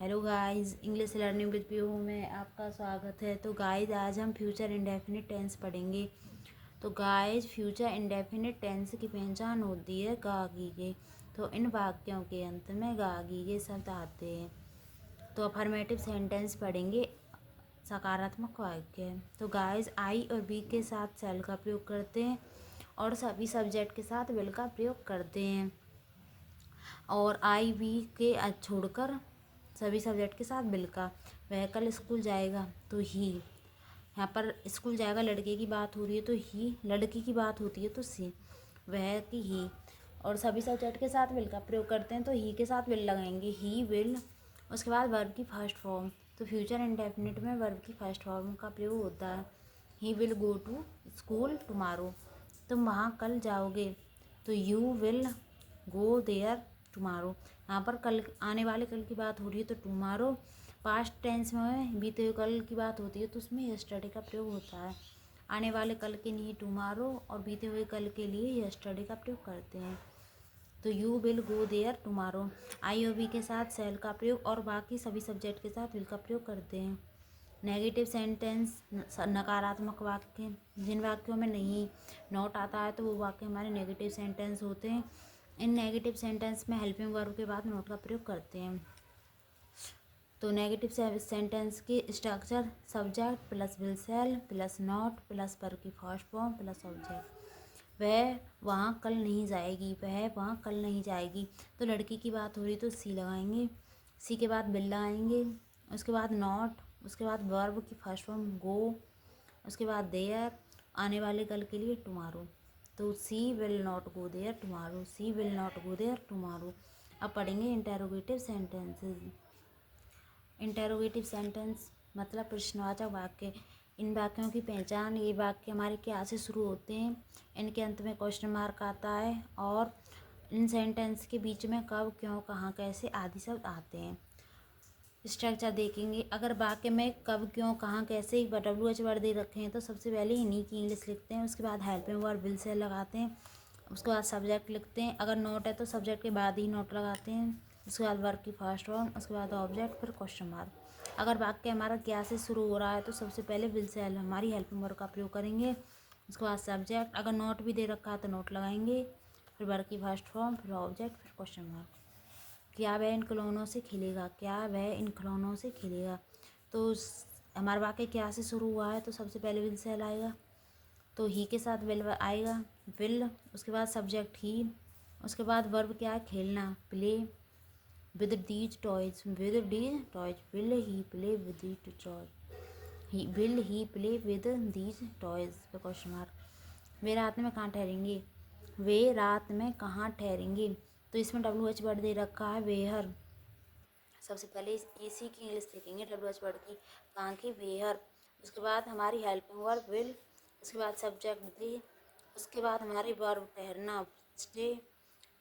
Hello guys, English learning with PU में आपका स्वागत है। तो गाइस, आज हम फ्यूचर इंडेफिनिट टेंस पढ़ेंगे। तो गाइस, फ्यूचर इंडेफिनिट टेंस की पहचान होती है गागी के। तो इन वाक्यों के अंत में गागी के शब्द आते हैं। तो अफर्मेटिव सेंटेंस पढ़ेंगे, सकारात्मक वाक्य। तो गाइस, आई और बी के साथ सेल का प्रयोग करते हैं और सभी सब्जेक्ट के साथ विल का प्रयोग करते हैं। और आई बी के छोड़कर सभी सब्जेक्ट के साथ विल का। वह कल स्कूल जाएगा तो ही, यहाँ पर स्कूल जाएगा लड़के की बात हो रही है तो ही, लड़की की बात होती है तो सी, वह की ही। और सभी सब्जेक्ट के साथ विल का प्रयोग करते हैं तो ही के साथ विल लगाएंगे, ही विल। उसके बाद वर्ब की फर्स्ट फॉर्म। तो फ्यूचर इंडेफिनिट में वर्ब की फर्स्ट फॉर्म का प्रयोग होता है। He will go to school tomorrow, तुम वहाँ कल जाओगे। तो you will go there tomorrow, यहाँ पर कल आने वाले कल की बात हो रही है तो टुमारो। पास्ट टेंस में बीते हुए कल की बात होती है तो उसमें यस्टरडे का प्रयोग होता है। आने वाले कल के लिए टुमारो और बीते हुए कल के लिए यस्टरडे का प्रयोग करते हैं। तो you will go there tomorrow. I और बी के साथ सेल का प्रयोग और बाकी सभी सब्जेक्ट के साथ विल का प्रयोग करते हैं। नेगेटिव सेंटेंस, नकारात्मक वाक्य। जिन वाक्यों में नहीं नॉट आता है तो वो वाक्य हमारे नेगेटिव सेंटेंस होते हैं। इन नेगेटिव सेंटेंस में हेल्पिंग वर्ब के बाद नॉट का प्रयोग करते हैं। तो नेगेटिव सेंटेंस की structure subject plus will shall plus not plus verb की फर्स्ट फॉर्म प्लस ऑब्जेक्ट। वह वहाँ कल नहीं जाएगी, वह वहाँ कल नहीं जाएगी। तो लड़की की बात हो रही तो सी लगाएंगे, सी के बाद विल लगाएंगे, उसके बाद नॉट, उसके बाद वर्ब की फर्स्ट फॉर्म गो, उसके बाद देयर, आने वाले कल के लिए टुमारो। तो she will not go there tomorrow, she will not go there tomorrow. अब पढ़ेंगे इंटेरोगेटिव सेंटेंसेस। इंटेरोगेटिव सेंटेंस मतलब प्रश्नवाचक वाक्य। इन वाक्यों की पहचान, ये वाक्य हमारे क्या से शुरू होते हैं, इनके अंत में क्वेश्चन मार्क आता है और इन सेंटेंस के बीच में कब, क्यों, कहाँ, कैसे आदि शब्द आते हैं। स्ट्रक्चर देखेंगे। अगर वाक्य में कब, क्यों, कहाँ, कैसे WH वर्ड दे रखे हैं तो सबसे पहले इन्हीं की इंग्लिश लिखते हैं। उसके बाद हेल्पिंग वर्ब विल से लगाते हैं। उसके बाद सब्जेक्ट लिखते हैं। अगर नोट है तो सब्जेक्ट के बाद ही नोट लगाते हैं। उसके बाद वर्ब की फर्स्ट फॉर्म, उसके बाद ऑब्जेक्ट, फिर क्वेश्चन मार्क। अगर वाक्य हमारा क्या से शुरू हो रहा है तो सबसे पहले विल से हमारी हेल्पिंग वर्ब का प्रयोग करेंगे। उसके बाद सब्जेक्ट, अगर नोट भी दे रखा है तो नोट लगाएंगे, फिर वर्ब की फर्स्ट फॉर्म, फिर ऑब्जेक्ट, फिर क्वेश्चन मार्क। क्या वह इन खिलौनों से खेलेगा, क्या वह इन खिलौनों से खेलेगा। तो हमारा वाक्य क्या से शुरू हुआ है तो सबसे पहले विल से आएगा, तो ही के साथ विल आएगा, विल, उसके बाद सब्जेक्ट ही, उसके बाद वर्ब क्या है, खेलना, play with these toys, with these toys, will he play with these toys, he will he play with these toys, question mark. वे रात में कहाँ ठहरेंगे, वे रात में कहाँ ठहरेंगे। तो इसमें WH वर्ड दे रखा है वेहर। सबसे पहले इसी की इंग्लिश लिखेंगे WH वर्ड की, कहाँ की, वेहर। उसके बाद हमारी हेल्पिंग वर्ब विल, उसके बाद सब्जेक्ट दे, उसके बाद हमारी वर्ब ठहरना, stay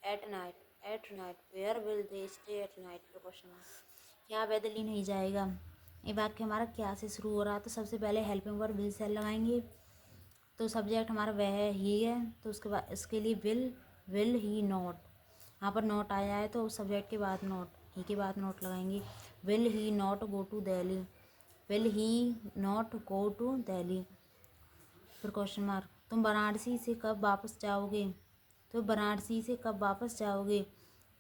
at night, at night, where will they stay at night, question mark. क्या वह दिल्ली नहीं जाएगा। ये वाक्य हमारा क्या से शुरू हो रहा है तो सबसे पहले हेल्पिंग वर्ब विल से लगाएंगे। तो सब्जेक्ट हमारा वह ही है तो उसके बाद इसके लिए विल ही नॉट, यहाँ पर नॉट आया है तो सब्जेक्ट के बाद नॉट, ही के बाद नॉट लगाएंगे। Will he not go to Delhi, will he not go to Delhi, फिर क्वेश्चन मार्क। तुम वाराणसी से कब वापस जाओगे, तो वाराणसी से कब वापस जाओगे।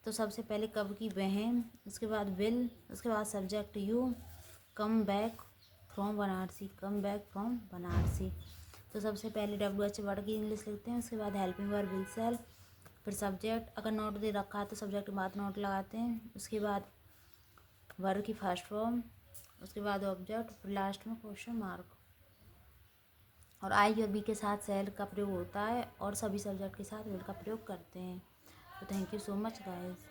तो सबसे पहले कब की वह, उसके बाद विल, उसके बाद subject you, come back from Varanasi, come back from Varanasi. तो सबसे पहले WH वर्ड की इंग्लिश लिखते हैं, उसके बाद हेल्पिंग वर्ब विल सेल, फिर सब्जेक्ट, अगर नोट दे रखा है तो सब्जेक्ट के बाद नोट लगाते हैं, उसके बाद वर्ब की फर्स्ट फॉर्म, उसके बाद ऑब्जेक्ट, फिर लास्ट में क्वेश्चन मार्क। और आई और बी के साथ सेल का प्रयोग होता है और सभी सब्जेक्ट के साथ विल का प्रयोग करते हैं। तो thank you so much guys.